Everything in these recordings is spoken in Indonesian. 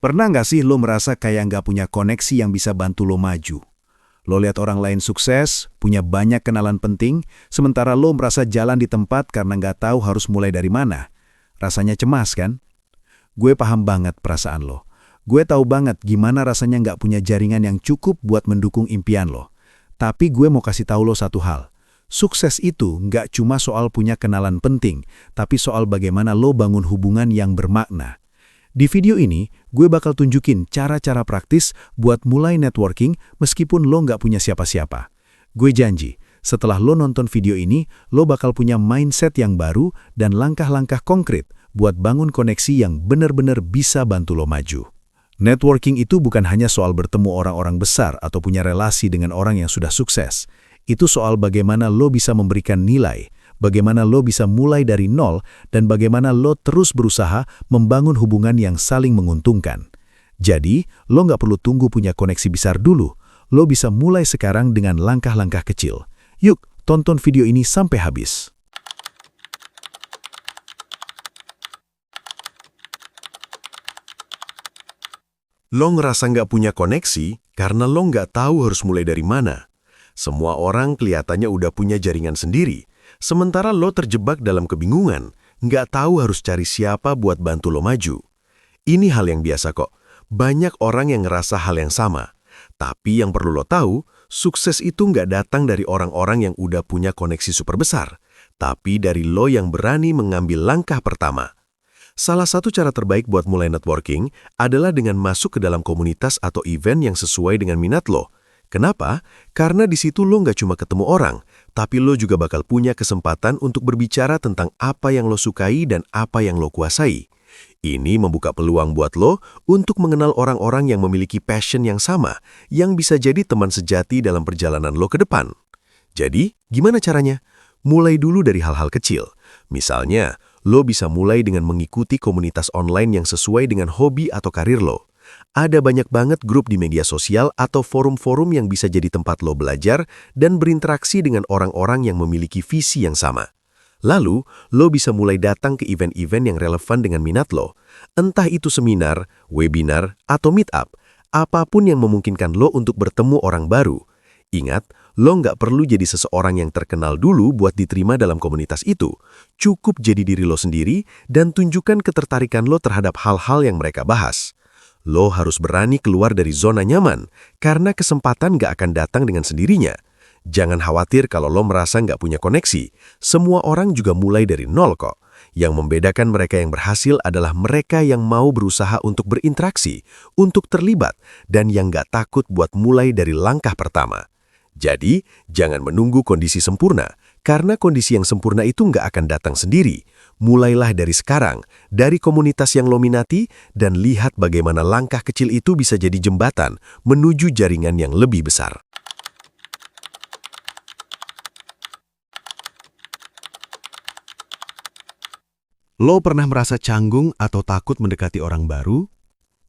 Pernah nggak sih lo merasa kayak nggak punya koneksi yang bisa bantu lo maju? Lo lihat orang lain sukses, punya banyak kenalan penting, sementara lo merasa jalan di tempat karena nggak tahu harus mulai dari mana. Rasanya cemas kan? Gue paham banget perasaan lo. Gue tahu banget gimana rasanya nggak punya jaringan yang cukup buat mendukung impian lo. Tapi gue mau kasih tahu lo satu hal. Sukses itu nggak cuma soal punya kenalan penting, tapi soal bagaimana lo bangun hubungan yang bermakna. Di video ini, gue bakal tunjukin cara-cara praktis buat mulai networking meskipun lo nggak punya siapa-siapa. Gue janji, setelah lo nonton video ini, lo bakal punya mindset yang baru dan langkah-langkah konkret buat bangun koneksi yang benar-benar bisa bantu lo maju. Networking itu bukan hanya soal bertemu orang-orang besar atau punya relasi dengan orang yang sudah sukses. Itu soal bagaimana lo bisa memberikan nilai, bagaimana lo bisa mulai dari nol, dan bagaimana lo terus berusaha membangun hubungan yang saling menguntungkan. Jadi, lo nggak perlu tunggu punya koneksi besar dulu. Lo bisa mulai sekarang dengan langkah-langkah kecil. Yuk, tonton video ini sampai habis. Lo ngerasa nggak punya koneksi karena lo nggak tahu harus mulai dari mana. Semua orang kelihatannya udah punya jaringan sendiri, sementara lo terjebak dalam kebingungan, nggak tahu harus cari siapa buat bantu lo maju. Ini hal yang biasa kok, banyak orang yang ngerasa hal yang sama. Tapi yang perlu lo tahu, sukses itu nggak datang dari orang-orang yang udah punya koneksi super besar, tapi dari lo yang berani mengambil langkah pertama. Salah satu cara terbaik buat mulai networking adalah dengan masuk ke dalam komunitas atau event yang sesuai dengan minat lo. Kenapa? Karena di situ lo nggak cuma ketemu orang, tapi lo juga bakal punya kesempatan untuk berbicara tentang apa yang lo sukai dan apa yang lo kuasai. Ini membuka peluang buat lo untuk mengenal orang-orang yang memiliki passion yang sama, yang bisa jadi teman sejati dalam perjalanan lo ke depan. Jadi, gimana caranya? Mulai dulu dari hal-hal kecil. Misalnya, lo bisa mulai dengan mengikuti komunitas online yang sesuai dengan hobi atau karir lo. Ada banyak banget grup di media sosial atau forum-forum yang bisa jadi tempat lo belajar dan berinteraksi dengan orang-orang yang memiliki visi yang sama. Lalu, lo bisa mulai datang ke event-event yang relevan dengan minat lo. Entah itu seminar, webinar, atau meetup, apapun yang memungkinkan lo untuk bertemu orang baru. Ingat, lo nggak perlu jadi seseorang yang terkenal dulu buat diterima dalam komunitas itu. Cukup jadi diri lo sendiri dan tunjukkan ketertarikan lo terhadap hal-hal yang mereka bahas. Lo harus berani keluar dari zona nyaman, karena kesempatan nggak akan datang dengan sendirinya. Jangan khawatir kalau lo merasa nggak punya koneksi. Semua orang juga mulai dari nol kok. Yang membedakan mereka yang berhasil adalah mereka yang mau berusaha untuk berinteraksi, untuk terlibat, dan yang nggak takut buat mulai dari langkah pertama. Jadi, jangan menunggu kondisi sempurna, karena kondisi yang sempurna itu nggak akan datang sendiri. Mulailah dari sekarang, dari komunitas yang lo minati, dan lihat bagaimana langkah kecil itu bisa jadi jembatan menuju jaringan yang lebih besar. Lo pernah merasa canggung atau takut mendekati orang baru?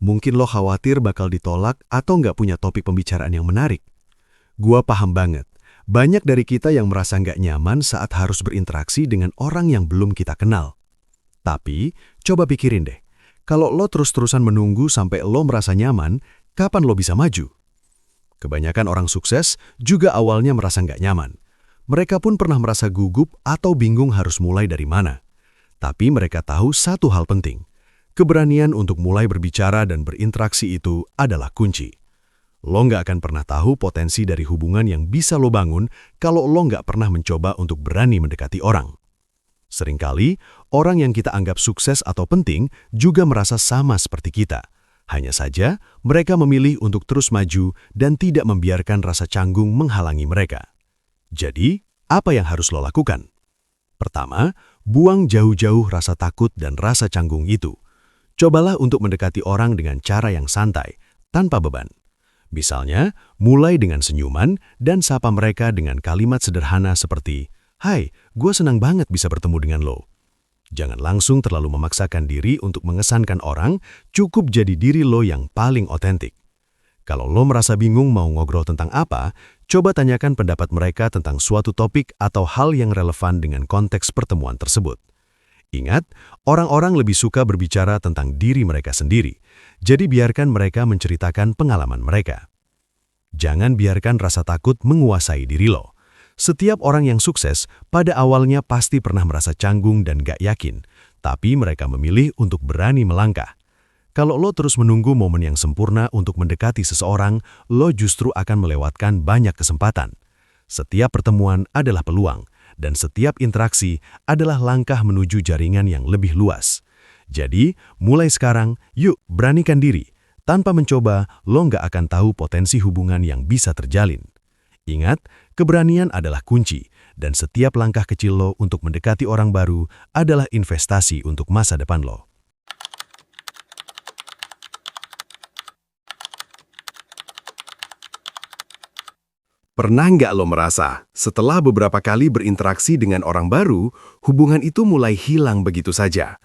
Mungkin lo khawatir bakal ditolak atau nggak punya topik pembicaraan yang menarik. Gua paham banget. Banyak dari kita yang merasa nggak nyaman saat harus berinteraksi dengan orang yang belum kita kenal. Tapi, coba pikirin deh. Kalau lo terus-terusan menunggu sampai lo merasa nyaman, kapan lo bisa maju? Kebanyakan orang sukses juga awalnya merasa nggak nyaman. Mereka pun pernah merasa gugup atau bingung harus mulai dari mana. Tapi mereka tahu satu hal penting. Keberanian untuk mulai berbicara dan berinteraksi itu adalah kunci. Lo nggak akan pernah tahu potensi dari hubungan yang bisa lo bangun kalau lo nggak pernah mencoba untuk berani mendekati orang. Seringkali, orang yang kita anggap sukses atau penting juga merasa sama seperti kita. Hanya saja, mereka memilih untuk terus maju dan tidak membiarkan rasa canggung menghalangi mereka. Jadi, apa yang harus lo lakukan? Pertama, buang jauh-jauh rasa takut dan rasa canggung itu. Cobalah untuk mendekati orang dengan cara yang santai, tanpa beban. Misalnya, mulai dengan senyuman dan sapa mereka dengan kalimat sederhana seperti, "Hai, gue senang banget bisa bertemu dengan lo." Jangan langsung terlalu memaksakan diri untuk mengesankan orang, cukup jadi diri lo yang paling otentik. Kalau lo merasa bingung mau ngobrol tentang apa, coba tanyakan pendapat mereka tentang suatu topik atau hal yang relevan dengan konteks pertemuan tersebut. Ingat, orang-orang lebih suka berbicara tentang diri mereka sendiri, jadi biarkan mereka menceritakan pengalaman mereka. Jangan biarkan rasa takut menguasai diri lo. Setiap orang yang sukses pada awalnya pasti pernah merasa canggung dan gak yakin, tapi mereka memilih untuk berani melangkah. Kalau lo terus menunggu momen yang sempurna untuk mendekati seseorang, lo justru akan melewatkan banyak kesempatan. Setiap pertemuan adalah peluang, dan setiap interaksi adalah langkah menuju jaringan yang lebih luas. Jadi, mulai sekarang, yuk beranikan diri. Tanpa mencoba, lo nggak akan tahu potensi hubungan yang bisa terjalin. Ingat, keberanian adalah kunci, dan setiap langkah kecil lo untuk mendekati orang baru adalah investasi untuk masa depan lo. Pernah nggak lo merasa, setelah beberapa kali berinteraksi dengan orang baru, hubungan itu mulai hilang begitu saja?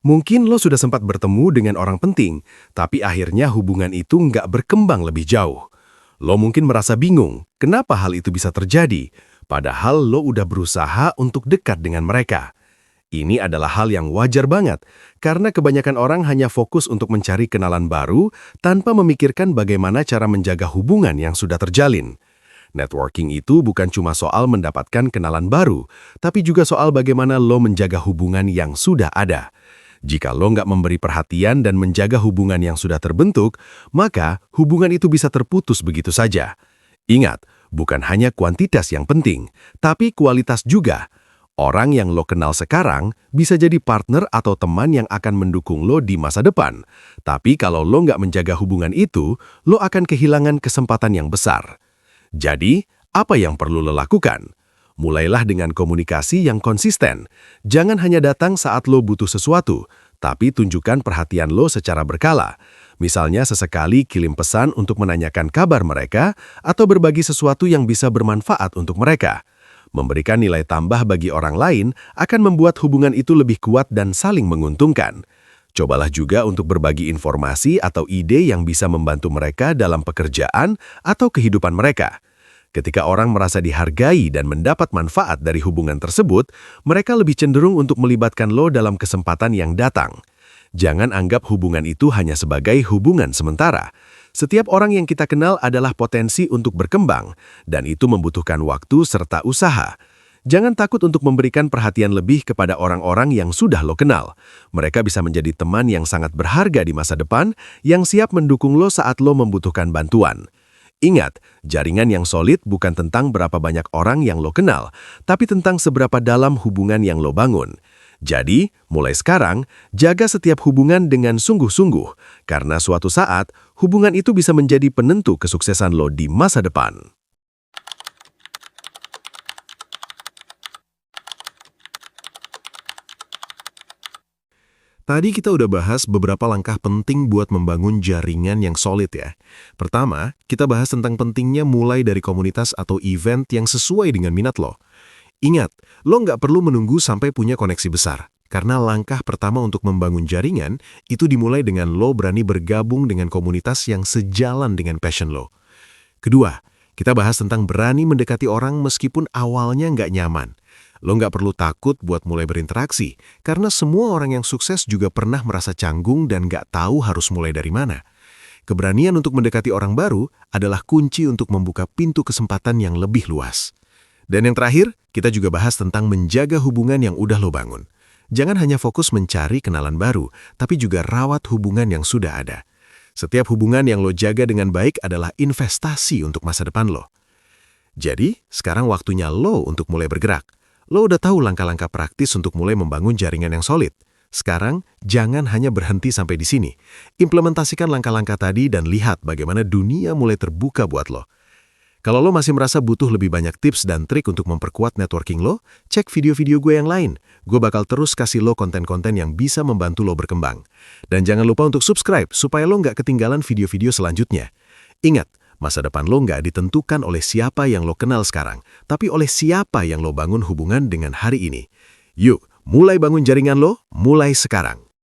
Mungkin lo sudah sempat bertemu dengan orang penting, tapi akhirnya hubungan itu nggak berkembang lebih jauh. Lo mungkin merasa bingung, kenapa hal itu bisa terjadi, padahal lo udah berusaha untuk dekat dengan mereka. Ini adalah hal yang wajar banget, karena kebanyakan orang hanya fokus untuk mencari kenalan baru tanpa memikirkan bagaimana cara menjaga hubungan yang sudah terjalin. Networking itu bukan cuma soal mendapatkan kenalan baru, tapi juga soal bagaimana lo menjaga hubungan yang sudah ada. Jika lo nggak memberi perhatian dan menjaga hubungan yang sudah terbentuk, maka hubungan itu bisa terputus begitu saja. Ingat, bukan hanya kuantitas yang penting, tapi kualitas juga. Orang yang lo kenal sekarang bisa jadi partner atau teman yang akan mendukung lo di masa depan. Tapi kalau lo nggak menjaga hubungan itu, lo akan kehilangan kesempatan yang besar. Jadi, apa yang perlu lo lakukan? Mulailah dengan komunikasi yang konsisten. Jangan hanya datang saat lo butuh sesuatu, tapi tunjukkan perhatian lo secara berkala. Misalnya sesekali kirim pesan untuk menanyakan kabar mereka atau berbagi sesuatu yang bisa bermanfaat untuk mereka. Memberikan nilai tambah bagi orang lain akan membuat hubungan itu lebih kuat dan saling menguntungkan. Cobalah juga untuk berbagi informasi atau ide yang bisa membantu mereka dalam pekerjaan atau kehidupan mereka. Ketika orang merasa dihargai dan mendapat manfaat dari hubungan tersebut, mereka lebih cenderung untuk melibatkan lo dalam kesempatan yang datang. Jangan anggap hubungan itu hanya sebagai hubungan sementara. Setiap orang yang kita kenal adalah potensi untuk berkembang, dan itu membutuhkan waktu serta usaha. Jangan takut untuk memberikan perhatian lebih kepada orang-orang yang sudah lo kenal. Mereka bisa menjadi teman yang sangat berharga di masa depan, yang siap mendukung lo saat lo membutuhkan bantuan. Ingat, jaringan yang solid bukan tentang berapa banyak orang yang lo kenal, tapi tentang seberapa dalam hubungan yang lo bangun. Jadi, mulai sekarang, jaga setiap hubungan dengan sungguh-sungguh, karena suatu saat, hubungan itu bisa menjadi penentu kesuksesan lo di masa depan. Tadi kita udah bahas beberapa langkah penting buat membangun jaringan yang solid ya. Pertama, kita bahas tentang pentingnya mulai dari komunitas atau event yang sesuai dengan minat lo. Ingat, lo nggak perlu menunggu sampai punya koneksi besar. Karena langkah pertama untuk membangun jaringan, itu dimulai dengan lo berani bergabung dengan komunitas yang sejalan dengan passion lo. Kedua, kita bahas tentang berani mendekati orang meskipun awalnya nggak nyaman. Lo nggak perlu takut buat mulai berinteraksi, karena semua orang yang sukses juga pernah merasa canggung dan nggak tahu harus mulai dari mana. Keberanian untuk mendekati orang baru adalah kunci untuk membuka pintu kesempatan yang lebih luas. Dan yang terakhir, kita juga bahas tentang menjaga hubungan yang udah lo bangun. Jangan hanya fokus mencari kenalan baru, tapi juga rawat hubungan yang sudah ada. Setiap hubungan yang lo jaga dengan baik adalah investasi untuk masa depan lo. Jadi, sekarang waktunya lo untuk mulai bergerak. Lo udah tahu langkah-langkah praktis untuk mulai membangun jaringan yang solid. Sekarang, jangan hanya berhenti sampai di sini. Implementasikan langkah-langkah tadi dan lihat bagaimana dunia mulai terbuka buat lo. Kalau lo masih merasa butuh lebih banyak tips dan trik untuk memperkuat networking lo, cek video-video gue yang lain. Gue bakal terus kasih lo konten-konten yang bisa membantu lo berkembang. Dan jangan lupa untuk subscribe supaya lo nggak ketinggalan video-video selanjutnya. Ingat, masa depan lo nggak ditentukan oleh siapa yang lo kenal sekarang, tapi oleh siapa yang lo bangun hubungan dengan hari ini. Yuk, mulai bangun jaringan lo, mulai sekarang.